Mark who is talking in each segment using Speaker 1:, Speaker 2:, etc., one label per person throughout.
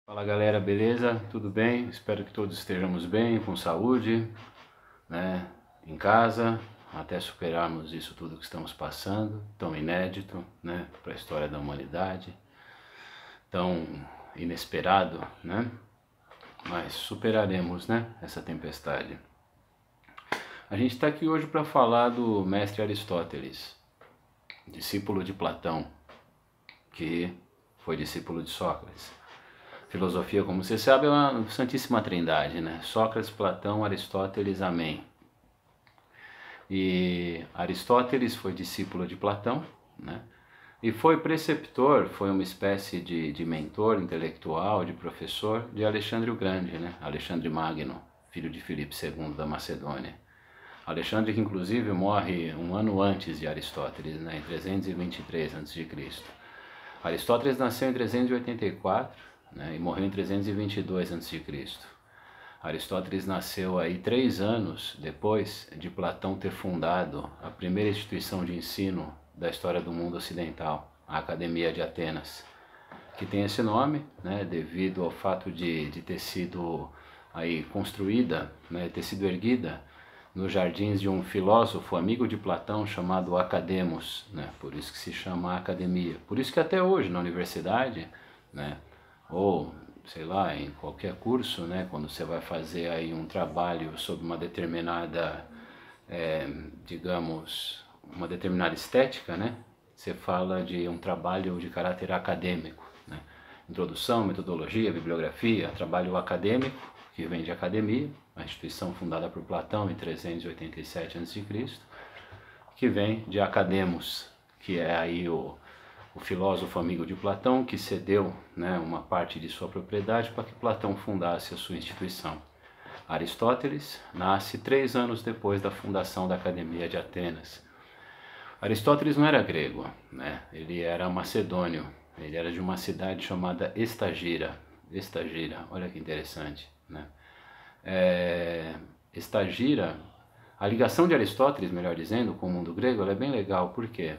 Speaker 1: Fala galera, beleza? Tudo bem? Espero que todos estejamos bem, com saúde, né? Em casa, até superarmos isso tudo que estamos passando, tão inédito, né? Para a história da humanidade, tão inesperado, né? Mas superaremos, né? Essa tempestade. A gente está aqui hoje para falar do mestre Aristóteles, discípulo de Platão, que foi discípulo de Sócrates. Filosofia, como você sabe, é uma santíssima trindade, né? Sócrates, Platão, Aristóteles, amém. E Aristóteles foi discípulo de Platão, né? E foi preceptor, foi uma espécie de mentor intelectual, de professor de Alexandre o Grande, né? Alexandre Magno, filho de Filipe II da Macedônia. Alexandre que inclusive morre um ano antes de Aristóteles, né? Em 323 a.C. Aristóteles nasceu em 384, né, e morreu em 322 a.C. Aristóteles nasceu aí 3 anos depois de Platão ter fundado a primeira instituição de ensino da história do mundo ocidental, a Academia de Atenas, que tem esse nome, né, devido ao fato de ter sido aí construída, né, ter sido erguida nos jardins de um filósofo amigo de Platão chamado Academos, né, por isso que se chama Academia. Por isso que até hoje na universidade, né, ou sei lá, em qualquer curso, né, quando você vai fazer aí um trabalho sobre uma determinada, digamos, uma determinada estética, né, você fala de um trabalho de caráter acadêmico, né, introdução, metodologia, bibliografia, trabalho acadêmico, que vem de academia, a instituição fundada por Platão em 387 a.C., que vem de Academos, que é aí o filósofo amigo de Platão, que cedeu, né, uma parte de sua propriedade para que Platão fundasse a sua instituição. Aristóteles nasce 3 anos depois da fundação da Academia de Atenas. Aristóteles não era grego, né? Ele era macedônio, ele era de uma cidade chamada Estagira. Estagira, olha que interessante, né? Estagira, a ligação de Aristóteles, melhor dizendo, com o mundo grego, ela é bem legal, por quê?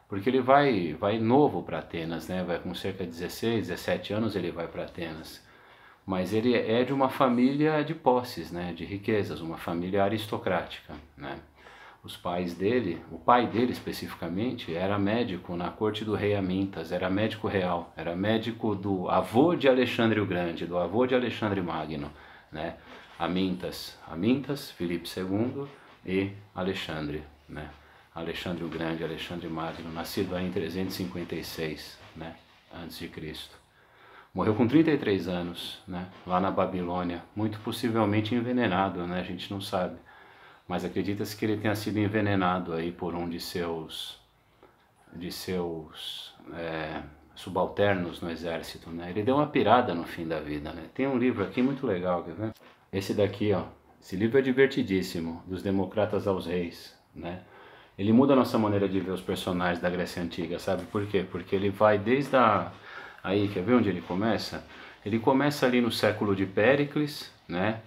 Speaker 1: Porque ele vai novo para Atenas, né? Vai com cerca de 16, 17 anos ele vai para Atenas. Mas ele é de uma família de posses, né? De riquezas, uma família aristocrática, né? Os pais dele, o pai dele especificamente, era médico na corte do rei Amintas, era médico real, era médico do avô de Alexandre o Grande, do avô de Alexandre Magno, né? Amintas, Filipe II e Alexandre, né? Alexandre o Grande, Alexandre Magno, nascido aí em 356, né, antes de Cristo. Morreu com 33 anos, né, lá na Babilônia, muito possivelmente envenenado, né, a gente não sabe. Mas acredita-se que ele tenha sido envenenado aí por um de seus subalternos no exército, né. Ele deu uma pirada no fim da vida, né. Tem um livro aqui muito legal, quer ver? Esse daqui, ó. Esse livro é divertidíssimo, Dos Democratas aos Reis, né. Ele muda a nossa maneira de ver os personagens da Grécia Antiga, sabe por quê? Porque ele vai desde a... Aí, quer ver onde ele começa? Ele começa ali no século de Péricles, né?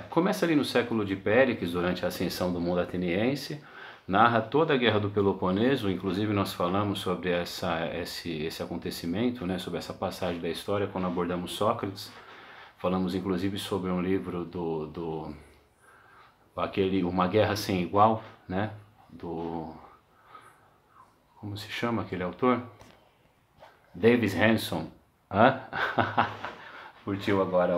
Speaker 1: Começa ali no século de Péricles, durante a ascensão do mundo ateniense, narra toda a Guerra do Peloponeso, inclusive nós falamos sobre esse acontecimento, né? Sobre essa passagem da história quando abordamos Sócrates. Falamos inclusive sobre um livro Uma Guerra Sem Igual, né? Como se chama aquele autor? Davis Hanson. Hã? Curtiu agora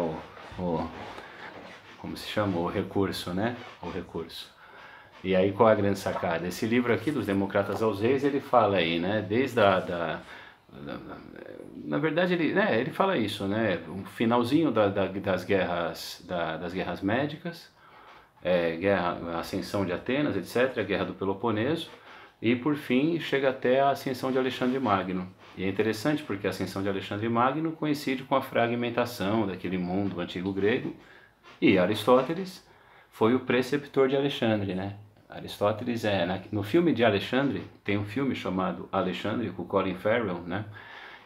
Speaker 1: como se chama? O recurso, né? O recurso. E aí qual é a grande sacada? Esse livro aqui, Dos Democratas aos Reis, ele fala aí, né? Desde na verdade ele fala isso, né? O finalzinho das guerras médicas, a ascensão de Atenas, etc., a Guerra do Peloponeso, e por fim chega até a ascensão de Alexandre Magno. E é interessante porque a ascensão de Alexandre Magno coincide com a fragmentação daquele mundo antigo grego, e Aristóteles foi o preceptor de Alexandre, né? Aristóteles no filme de Alexandre, tem um filme chamado Alexandre, com Colin Farrell, né?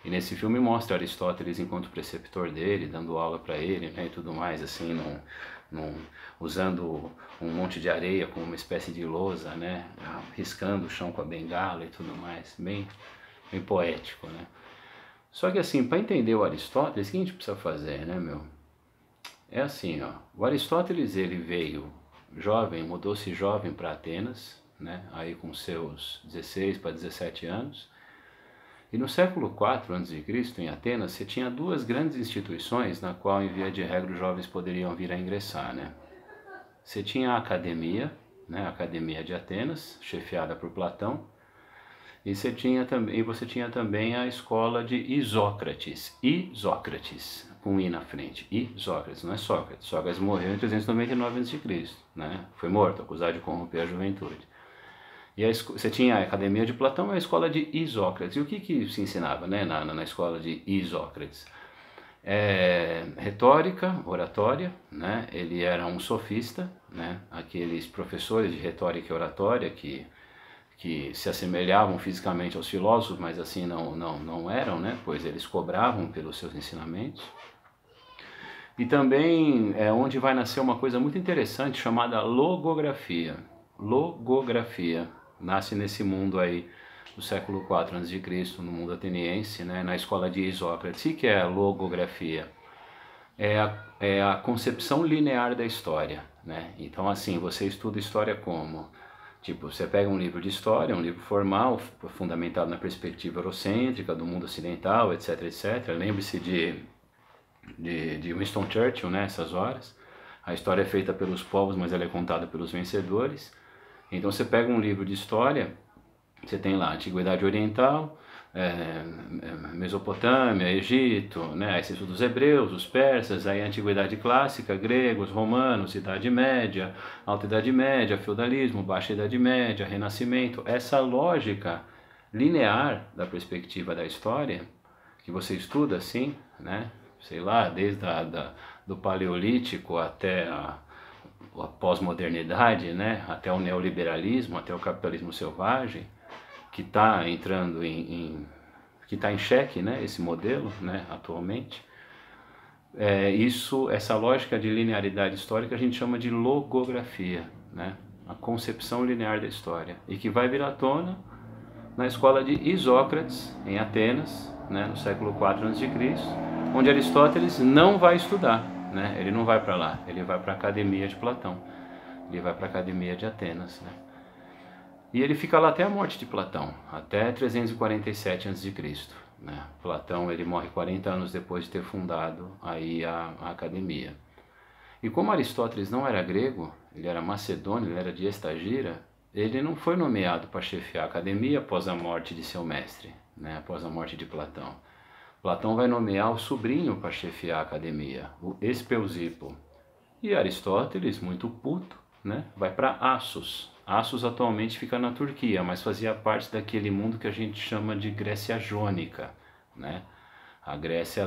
Speaker 1: E nesse filme mostra Aristóteles enquanto preceptor dele, dando aula para ele, né, e tudo mais, assim, usando um monte de areia como uma espécie de lousa, né, riscando o chão com a bengala e tudo mais, bem poético, né. Só que assim, para entender o Aristóteles, o que a gente precisa fazer, né, meu? É assim, ó, o Aristóteles ele veio jovem, mudou-se jovem para Atenas, né, aí com seus 16 para 17 anos, e no século IV a.C., em Atenas, você tinha duas grandes instituições na qual, em via de regra, os jovens poderiam vir a ingressar, né? Você tinha a academia, né, a Academia de Atenas, chefiada por Platão, e você tinha também a escola de Isócrates, Isócrates, com I na frente, Isócrates, não é Sócrates. Sócrates morreu em 399 a.C., né? Foi morto, acusado de corromper a juventude. E você tinha a Academia de Platão e a escola de Isócrates. E o que se ensinava, né, na escola de Isócrates? Retórica, oratória, né? Ele era um sofista, né? Aqueles professores de retórica e oratória que se assemelhavam fisicamente aos filósofos, mas assim não eram, né? Pois eles cobravam pelos seus ensinamentos. E também é onde vai nascer uma coisa muito interessante chamada logografia. Logografia nasce nesse mundo aí do século IV a.C., no mundo ateniense, né? Na escola de Isócrates. O que é a logografia? É a concepção linear da história, né? Então assim, você estuda história como? Tipo, você pega um livro de história, um livro formal, fundamentado na perspectiva eurocêntrica do mundo ocidental, etc, etc. Lembre-se de Winston Churchill, né, essas horas. A história é feita pelos povos, mas ela é contada pelos vencedores. Então você pega um livro de história, você tem lá a Antiguidade Oriental, Mesopotâmia, Egito, né? Aí você estuda os hebreus, os persas, aí a Antiguidade Clássica, gregos, romanos, Idade Média, Alta Idade Média, Feudalismo, Baixa Idade Média, Renascimento. Essa lógica linear da perspectiva da história, que você estuda assim, né? Sei lá, desde do Paleolítico até a pós-modernidade, né? Até o neoliberalismo, até o capitalismo selvagem, que está entrando que está em xeque, né, esse modelo, né, atualmente. Essa lógica de linearidade histórica a gente chama de logografia, né, a concepção linear da história, e que vai vir à tona na escola de Isócrates, em Atenas, né, no século IV a.C., onde Aristóteles não vai estudar, né, ele não vai para lá, ele vai para a Academia de Platão, ele vai para a Academia de Atenas, né. E ele fica lá até a morte de Platão, até 347 a.C., né? Platão ele morre 40 anos depois de ter fundado aí a academia. E como Aristóteles não era grego, ele era macedônio, ele era de Estagira, ele não foi nomeado para chefiar a academia após a morte de seu mestre, né? Após a morte de Platão. Platão vai nomear o sobrinho para chefiar a academia, o Espeusipo. E Aristóteles, muito puto, né? Vai para Assos. Assos atualmente fica na Turquia, mas fazia parte daquele mundo que a gente chama de Grécia Jônica, né? A Grécia,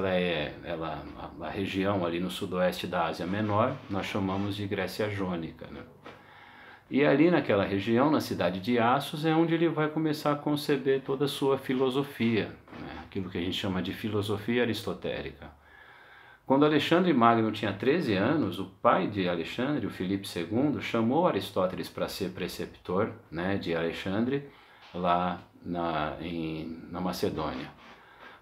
Speaker 1: a região ali no sudoeste da Ásia Menor, nós chamamos de Grécia Jônica, né? E ali naquela região, na cidade de Assos, é onde ele vai começar a conceber toda a sua filosofia, né? Aquilo que a gente chama de filosofia aristotélica. Quando Alexandre Magno tinha 13 anos, o pai de Alexandre, o Filipe II, chamou Aristóteles para ser preceptor, né, de Alexandre lá na Macedônia.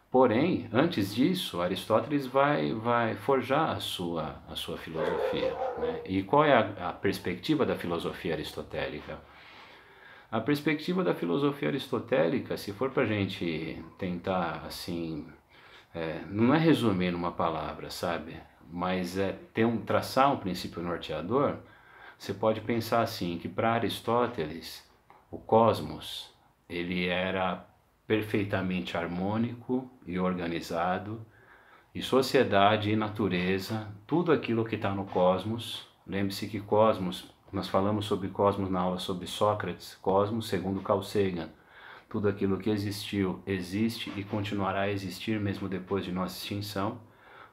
Speaker 1: Porém, antes disso, Aristóteles vai forjar a sua filosofia, né? E qual é a perspectiva da filosofia aristotélica? A perspectiva da filosofia aristotélica, se for para a gente tentar assim... não é resumir numa palavra, sabe? Mas traçar um princípio norteador. Você pode pensar assim, que para Aristóteles, o cosmos, ele era perfeitamente harmônico e organizado, e sociedade e natureza, tudo aquilo que está no cosmos. Lembre-se que cosmos, nós falamos sobre cosmos na aula sobre Sócrates, cosmos segundo Carl Sagan. Tudo aquilo que existiu, existe e continuará a existir mesmo depois de nossa extinção.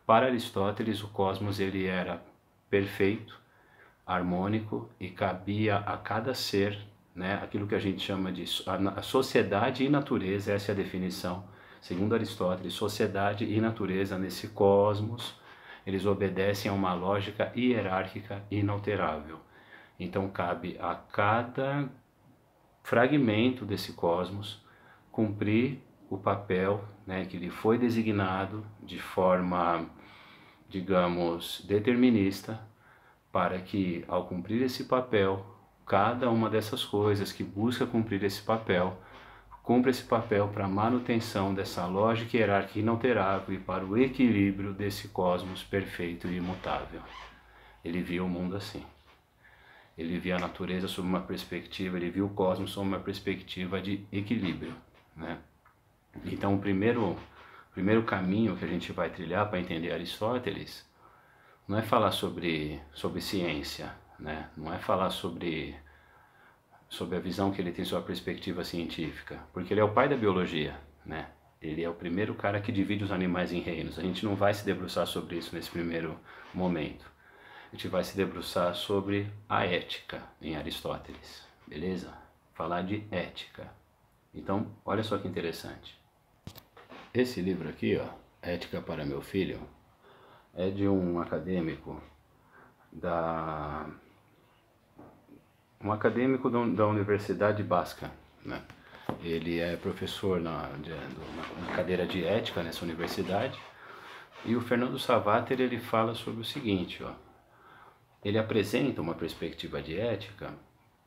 Speaker 1: Para Aristóteles, o cosmos ele era perfeito, harmônico e cabia a cada ser, né, aquilo que a gente chama de a sociedade e natureza, essa é a definição. Segundo Aristóteles, sociedade e natureza nesse cosmos, eles obedecem a uma lógica hierárquica inalterável. Então cabe a cada fragmento desse cosmos cumprir o papel, né, que lhe foi designado de forma, digamos, determinista, para que, ao cumprir esse papel, cada uma dessas coisas que busca cumprir esse papel, cumpra esse papel para a manutenção dessa lógica hierárquica inalterável e para o equilíbrio desse cosmos perfeito e imutável. Ele via o mundo assim. Ele via a natureza sob uma perspectiva, ele viu o cosmos sob uma perspectiva de equilíbrio, né? Então o primeiro caminho que a gente vai trilhar para entender Aristóteles não é falar sobre ciência, né? Não é falar sobre a visão que ele tem sobre a perspectiva científica, porque ele é o pai da biologia, né? Ele é o primeiro cara que divide os animais em reinos. A gente não vai se debruçar sobre isso nesse primeiro momento. A gente vai se debruçar sobre a ética em Aristóteles, beleza? Falar de ética. Então, olha só que interessante. Esse livro aqui, ó, Ética para Meu Filho, é de um acadêmico da Universidade Basca, né? Ele é professor na cadeira de ética nessa universidade. E o Fernando Savater, ele fala sobre o seguinte, ó. Ele apresenta uma perspectiva de ética,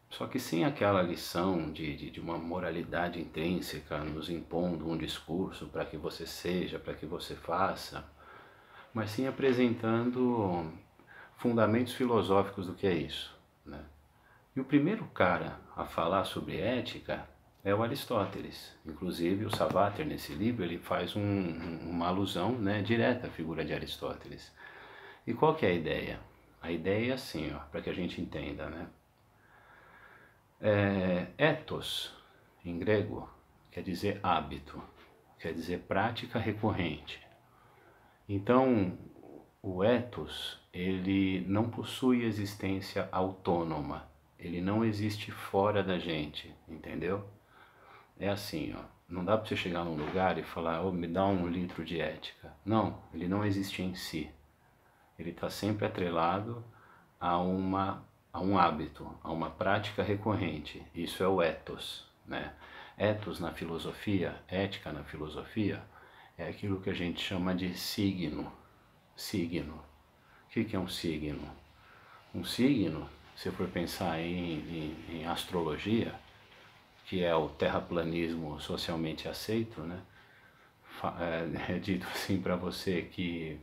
Speaker 1: só que sem aquela lição de uma moralidade intrínseca nos impondo um discurso para que você seja, para que você faça, mas sim apresentando fundamentos filosóficos do que é isso, né? E o primeiro cara a falar sobre ética é o Aristóteles. Inclusive o Savater, nesse livro, ele faz uma alusão, né, direta à figura de Aristóteles. E qual que é a ideia? A ideia é assim, ó, para que a gente entenda, né? Ethos, em grego, quer dizer hábito, quer dizer prática recorrente. Então, o ethos, ele não possui existência autônoma, ele não existe fora da gente, entendeu? É assim, ó, não dá para você chegar num lugar e falar, oh, me dá 1 litro de ética. Não, ele não existe em si. Ele está sempre atrelado a um hábito, a uma prática recorrente. Isso é o ethos, né? Ethos na filosofia, ética na filosofia, é aquilo que a gente chama de signo. Signo. O que é um signo? Um signo, se for pensar em astrologia, que é o terraplanismo socialmente aceito, né? É dito assim para você que,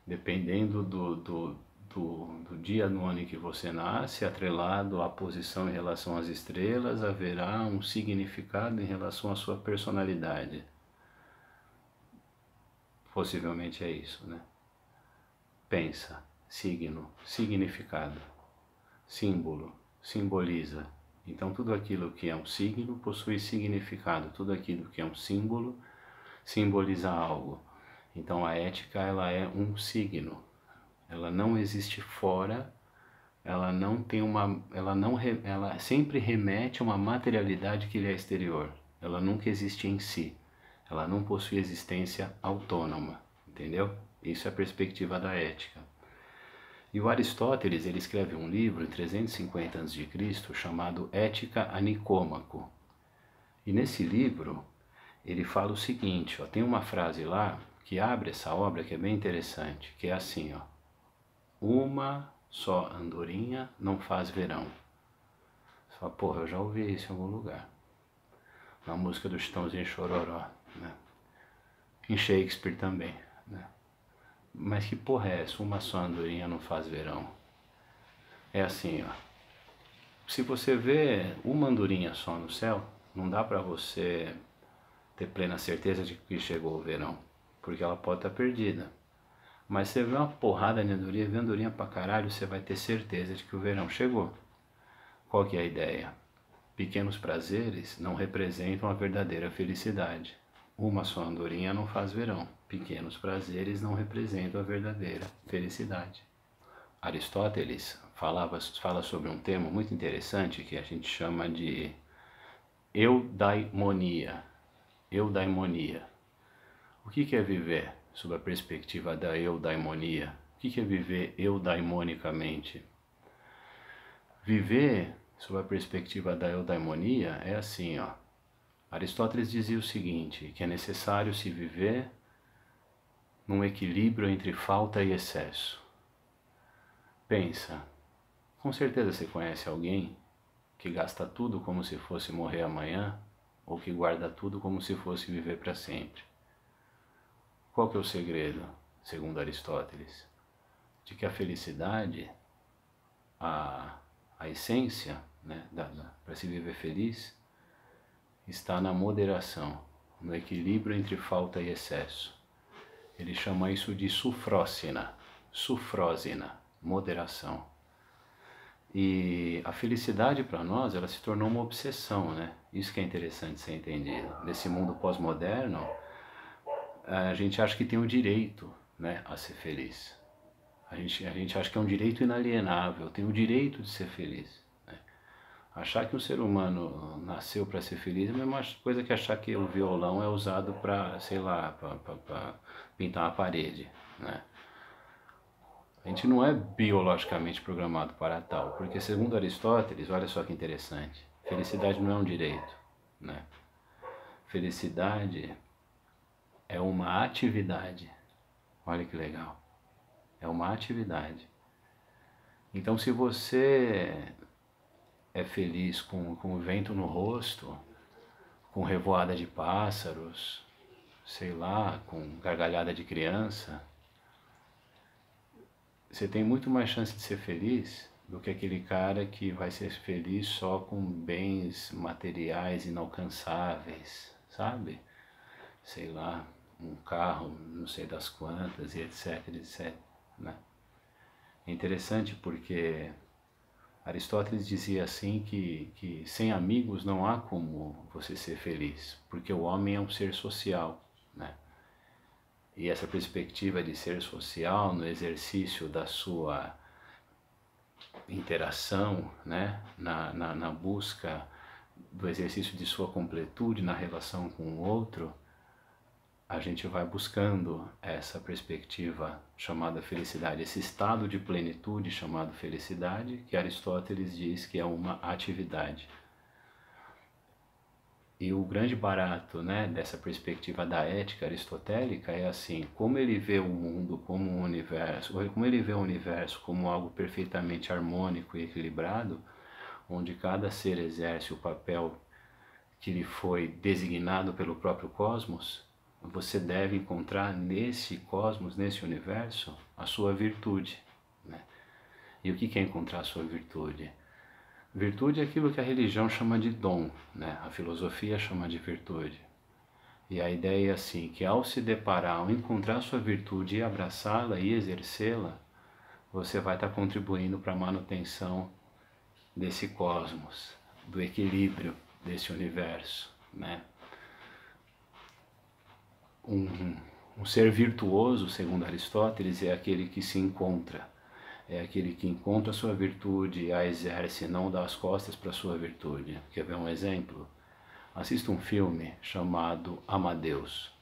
Speaker 1: dependendo do dia no ano em que você nasce, atrelado à posição em relação às estrelas, haverá um significado em relação à sua personalidade. Possivelmente é isso, né? Pensa, signo, significado, símbolo, simboliza. Então tudo aquilo que é um signo possui significado, tudo aquilo que é um símbolo simboliza algo. Então a ética, ela é um signo. Ela não existe fora, ela não tem ela sempre remete a uma materialidade que lhe é exterior. Ela nunca existe em si. Ela não possui existência autônoma, entendeu? Isso é a perspectiva da ética. E o Aristóteles, ele escreve um livro em 350 a.C. chamado Ética a Nicômaco. E nesse livro, ele fala o seguinte, ó, tem uma frase lá que abre essa obra que é bem interessante, que é assim, ó: uma só andorinha não faz verão. Você fala, porra, eu já ouvi isso em algum lugar. Na música do Chitãozinho Chororó, né? Em Shakespeare também, né? Mas que porra é essa? Uma só andorinha não faz verão. É assim, ó. Se você vê uma andorinha só no céu, não dá pra você ter plena certeza de que chegou o verão, porque ela pode estar perdida. Mas você vê uma porrada de andorinha, vê andorinha pra caralho, você vai ter certeza de que o verão chegou. Qual que é a ideia? Pequenos prazeres não representam a verdadeira felicidade. Uma só andorinha não faz verão. Pequenos prazeres não representam a verdadeira felicidade. Aristóteles fala sobre um termo muito interessante que a gente chama de eudaimonia. Eudaimonia. O que é viver sob a perspectiva da eudaimonia? O que é viver eudaimonicamente? Viver sob a perspectiva da eudaimonia é assim, ó. Aristóteles dizia o seguinte, que é necessário se viver num equilíbrio entre falta e excesso. Pensa, com certeza você conhece alguém que gasta tudo como se fosse morrer amanhã, ou que guarda tudo como se fosse viver para sempre. Qual que é o segredo, segundo Aristóteles? De que a felicidade, a essência, né, para se viver feliz, está na moderação, no equilíbrio entre falta e excesso. Ele chama isso de sufrósina, moderação. E a felicidade para nós, ela se tornou uma obsessão, né? Isso que é interessante ser entendido. Nesse mundo pós-moderno, a gente acha que tem o direito, né, a ser feliz. A gente acha que é um direito inalienável, tem o direito de ser feliz. Né? Achar que um ser humano nasceu para ser feliz é a mesma coisa que achar que o violão é usado para, sei lá, para pintar uma parede, né? A gente não é biologicamente programado para tal, porque segundo Aristóteles, olha só que interessante, felicidade não é um direito, né? Felicidade é uma atividade, olha que legal, é uma atividade. Então se você é feliz com o vento no rosto, com revoada de pássaros, sei lá, com gargalhada de criança, você tem muito mais chance de ser feliz do que aquele cara que vai ser feliz só com bens materiais inalcançáveis, sabe? Sei lá, um carro, não sei das quantas e etc, etc, né? É interessante porque Aristóteles dizia assim que sem amigos não há como você ser feliz, porque o homem é um ser social, né? E essa perspectiva de ser social no exercício da sua interação, né? na busca do exercício de sua completude na relação com o outro, a gente vai buscando essa perspectiva chamada felicidade, esse estado de plenitude chamado felicidade, que Aristóteles diz que é uma atividade. E o grande barato, né, dessa perspectiva da ética aristotélica é assim, como ele vê o mundo como um universo, ou como ele vê o universo como algo perfeitamente harmônico e equilibrado, onde cada ser exerce o papel que lhe foi designado pelo próprio cosmos, você deve encontrar nesse cosmos, nesse universo, a sua virtude, né? E o que é encontrar a sua virtude? Virtude é aquilo que a religião chama de dom, né? A filosofia chama de virtude. E a ideia é assim, que ao se deparar, ao encontrar sua virtude e abraçá-la e exercê-la, você vai estar contribuindo para a manutenção desse cosmos, do equilíbrio desse universo, né? Um ser virtuoso, segundo Aristóteles, é aquele que se encontra. É aquele que encontra a sua virtude, a exerce, não dá as costas para a sua virtude. Quer ver um exemplo? Assista um filme chamado Amadeus.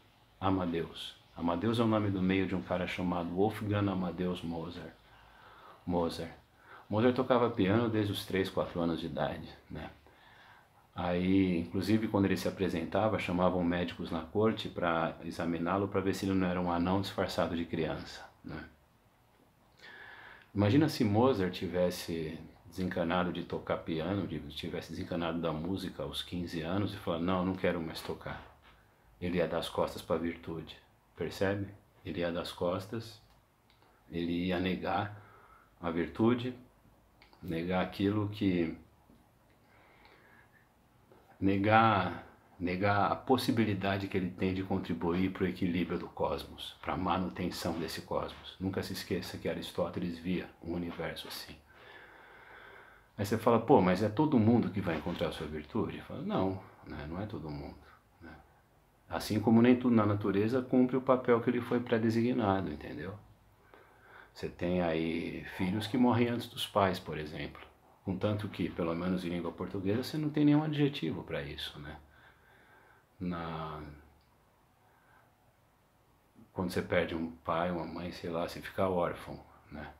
Speaker 1: Amadeus. Amadeus é o nome do meio de um cara chamado Wolfgang Amadeus Mozart. Mozart tocava piano desde os 3, 4 anos de idade, né? Aí, inclusive, quando ele se apresentava, chamavam médicos na corte para examiná-lo para ver se ele não era um anão disfarçado de criança, né? Imagina se Mozart tivesse desencanado de tocar piano, tivesse desencanado da música aos 15 anos e falar, não quero mais tocar. Ele ia dar as costas para a virtude, percebe? Ele ia dar as costas, ele ia negar a virtude, negar aquilo que... negar a possibilidade que ele tem de contribuir para o equilíbrio do cosmos, para a manutenção desse cosmos. Nunca se esqueça que Aristóteles via um universo assim. Aí você fala, pô, mas é todo mundo que vai encontrar a sua virtude? Fala, não, né, não é todo mundo. Né? Assim como nem tudo na natureza cumpre o papel que lhe foi pré-designado, entendeu? Você tem aí filhos que morrem antes dos pais, por exemplo. Contanto que, pelo menos em língua portuguesa, você não tem nenhum adjetivo para isso, né? Quando você perde um pai, uma mãe, sei lá, você fica órfão, né?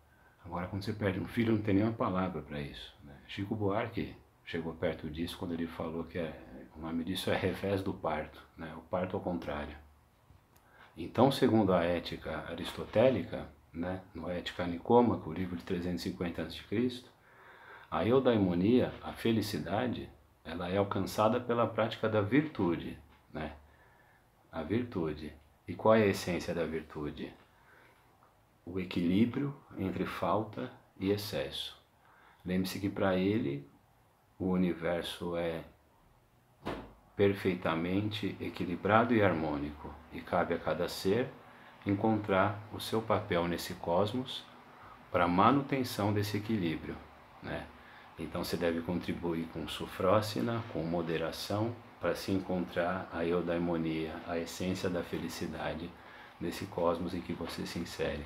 Speaker 1: Agora, quando você perde um filho, não tem nenhuma palavra para isso, né? Chico Buarque chegou perto disso quando ele falou que O nome disso é revés do parto, né? O parto ao contrário. Então, segundo a ética aristotélica, né, no Ética Nicômaco, o livro de 350 a.C., a eudaimonia, a felicidade, ela é alcançada pela prática da virtude, né? A virtude. E qual é a essência da virtude? O equilíbrio entre falta e excesso. Lembre-se que para ele o universo é perfeitamente equilibrado e harmônico, e cabe a cada ser encontrar o seu papel nesse cosmos para a manutenção desse equilíbrio, né? Então você deve contribuir com sufrócina, com moderação, para se encontrar a eudaimonia, a essência da felicidade nesse cosmos em que você se insere.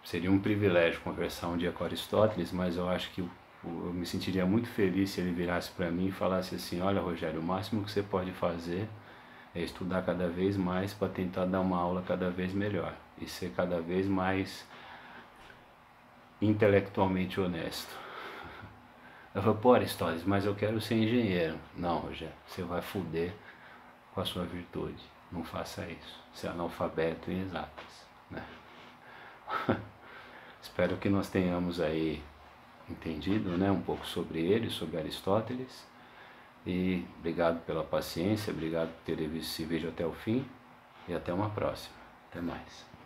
Speaker 1: Seria um privilégio conversar um dia com Aristóteles, mas eu acho que eu me sentiria muito feliz se ele virasse para mim e falasse assim: olha, Rogério, o máximo que você pode fazer é estudar cada vez mais para tentar dar uma aula cada vez melhor e ser cada vez mais intelectualmente honesto. Eu falei: pô, Aristóteles, mas eu quero ser engenheiro. Não, Rogério, você vai foder com a sua virtude. Não faça isso. Você é analfabeto em exatas, né? Espero que nós tenhamos aí entendido, né, um pouco sobre ele, sobre Aristóteles. E obrigado pela paciência, obrigado por ter visto esse vídeo até o fim. E até uma próxima. Até mais.